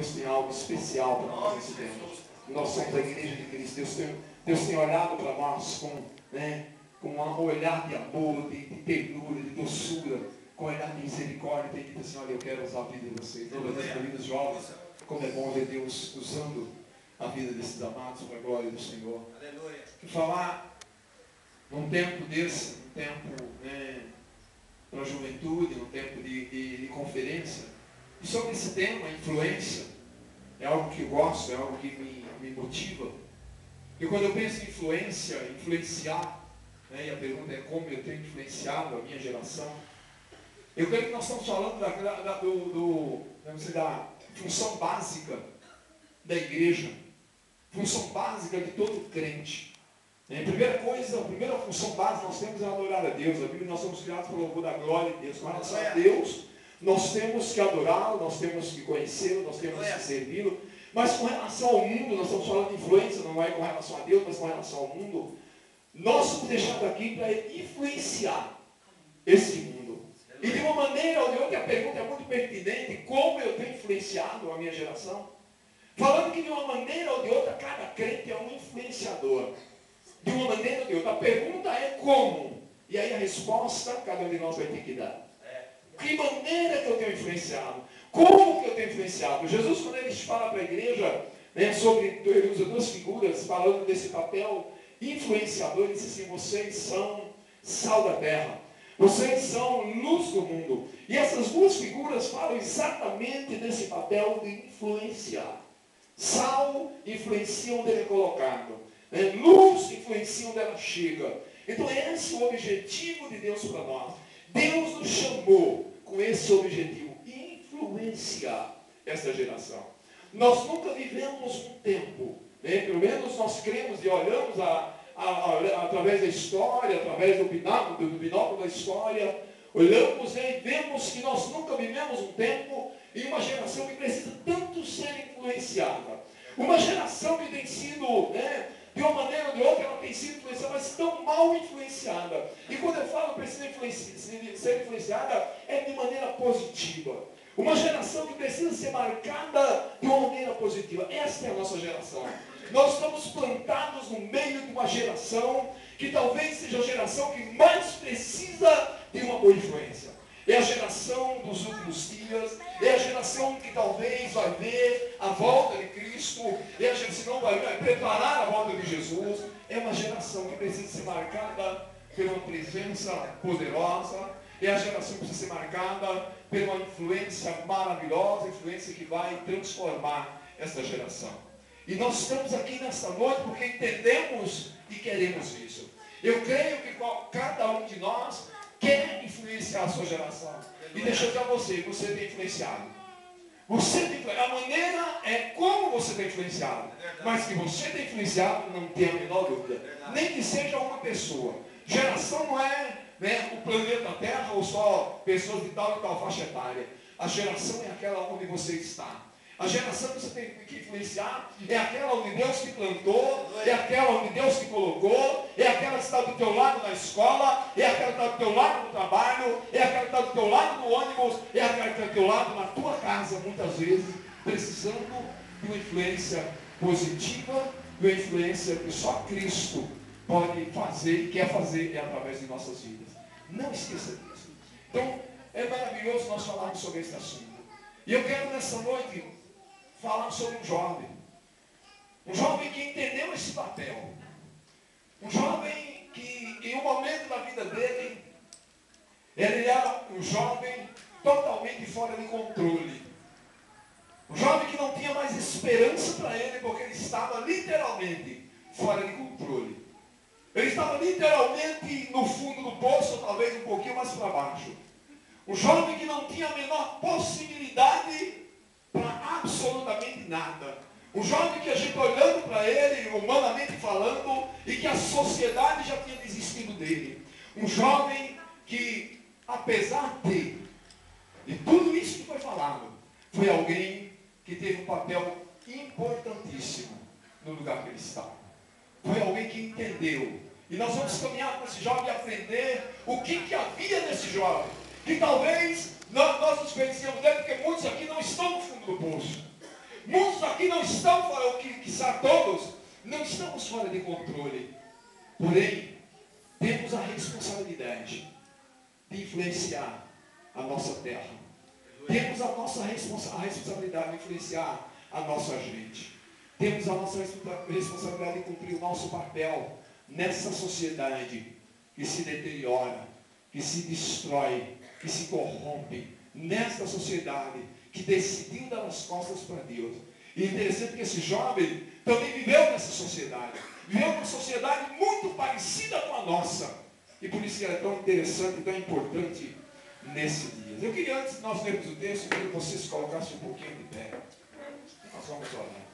Deus tem algo especial para nós nesse tempo. Nós somos a igreja de Cristo. Deus tem olhado para nós com um olhar de amor, de ternura, de doçura, com um olhar de misericórdia. Tem dito assim: olha, eu quero usar a vida de vocês. Lembra das famílias jovens? Como é bom ver Deus usando a vida desses amados para a glória do Senhor. Aleluia. Falar num tempo desse, num tempo para a juventude, num tempo de conferência, e sobre esse tema, influência, é algo que eu gosto, é algo que me motiva. E quando eu penso em influência, influenciar, e a pergunta é como eu tenho influenciado a minha geração, eu creio que nós estamos falando da função básica da igreja, função básica de todo crente. A primeira função básica nós temos é adorar a Deus. A Bíblia, nós somos criados para o louvor da glória de Deus. Com relação a Deus, nós temos que adorá-lo, nós temos que conhecê-lo, nós temos que servi-lo. Mas com relação ao mundo, nós estamos falando de influência, não é com relação a Deus, mas com relação ao mundo. Nós somos deixados aqui para influenciar esse mundo. E de uma maneira ou de outra, a pergunta é muito pertinente: como eu tenho influenciado a minha geração? Falando que de uma maneira ou de outra, cada crente é um influenciador. De uma maneira ou de outra. A pergunta é como? E aí a resposta, cada um de nós vai ter que dar. Que maneira que eu tenho influenciado? Como que eu tenho influenciado? Jesus, quando ele fala para a igreja, ele usa duas figuras, falando desse papel influenciador, ele diz assim: vocês são sal da terra. Vocês são luz do mundo. E essas duas figuras falam exatamente desse papel de influenciar. Sal influencia onde ele é colocado. Luz influencia onde ela chega. Então esse é o objetivo de Deus para nós. Deus nos chamou com esse objetivo: influenciar essa geração. Nós nunca vivemos um tempo, pelo menos nós cremos e olhamos através da história, através do binóculo da história, olhamos e vemos que nós nunca vivemos um tempo e uma geração que precisa tanto ser influenciada. Uma geração que tem sido, de uma maneira ou de outra, ela tem sido influenciada, mas tão mal influenciada. E quando eu falo precisa ser influenciada, é de maneira positiva. Uma geração que precisa ser marcada de uma maneira positiva. Esta é a nossa geração. Nós estamos plantados no meio de uma geração que talvez seja a geração que mais precisa de uma boa influência. É a geração dos últimos dias, é a geração que talvez vai ver a volta de Cristo, é a geração que não vai preparar a volta de Jesus. É uma geração que precisa ser marcada por uma presença poderosa, é a geração que precisa ser marcada por uma influência maravilhosa, influência que vai transformar essa geração. E nós estamos aqui nesta noite porque entendemos e queremos isso. Eu creio que cada um de nós quer influenciar a sua geração. E deixa eu dizer a você tem influenciado. A maneira é como você tem influenciado. Mas que você tem influenciado, não tem a menor dúvida. Nem que seja uma pessoa. Geração não é o planeta Terra ou só pessoas de tal e tal faixa etária. A geração é aquela onde você está. A geração que você tem que influenciar é aquela onde Deus te plantou, é aquela onde Deus te colocou, é aquela que está do teu lado na escola, é aquela que está do teu lado no trabalho, é aquela que está do teu lado no ônibus, é aquela que está do teu lado na tua casa, muitas vezes, precisando de uma influência positiva, de uma influência que só Cristo pode fazer e quer fazer através de nossas vidas. Não esqueça disso. Então, é maravilhoso nós falarmos sobre esse assunto. E eu quero nessa noite falar sobre um jovem. Um jovem que entendeu esse papel. Um jovem que, em um momento da vida dele, ele era um jovem totalmente fora de controle. Um jovem que não tinha mais esperança para ele, porque ele estava literalmente fora de controle. Ele estava literalmente no fundo do poço, talvez um pouquinho mais para baixo. Um jovem que não tinha a menor possibilidade para absolutamente nada. Um jovem que a gente olhando para ele, humanamente falando, e que a sociedade já tinha desistido dele. Um jovem que, apesar de tudo isso que foi falado, foi alguém que teve um papel importantíssimo no lugar que ele estava. Foi alguém que entendeu. E nós vamos caminhar com esse jovem e aprender o que havia nesse jovem. Que talvez nós nos conhecíamos dele, porque muitos aqui não estão no fundo do poço. aqui não estão fora, quiçá todos, não estamos fora de controle. Porém, temos a responsabilidade de influenciar a nossa terra. Temos a nossa responsabilidade de influenciar a nossa gente. Temos a nossa responsabilidade de cumprir o nosso papel nessa sociedade que se deteriora, que se destrói, que se corrompe. Nesta sociedade que decidiu dar as costas para Deus. E é interessante que esse jovem também viveu nessa sociedade. Viveu numa sociedade muito parecida com a nossa. E por isso é tão interessante e tão importante nesse dia. Eu queria, antes de nós lermos o texto, que vocês colocassem um pouquinho de pé. Nós vamos orar.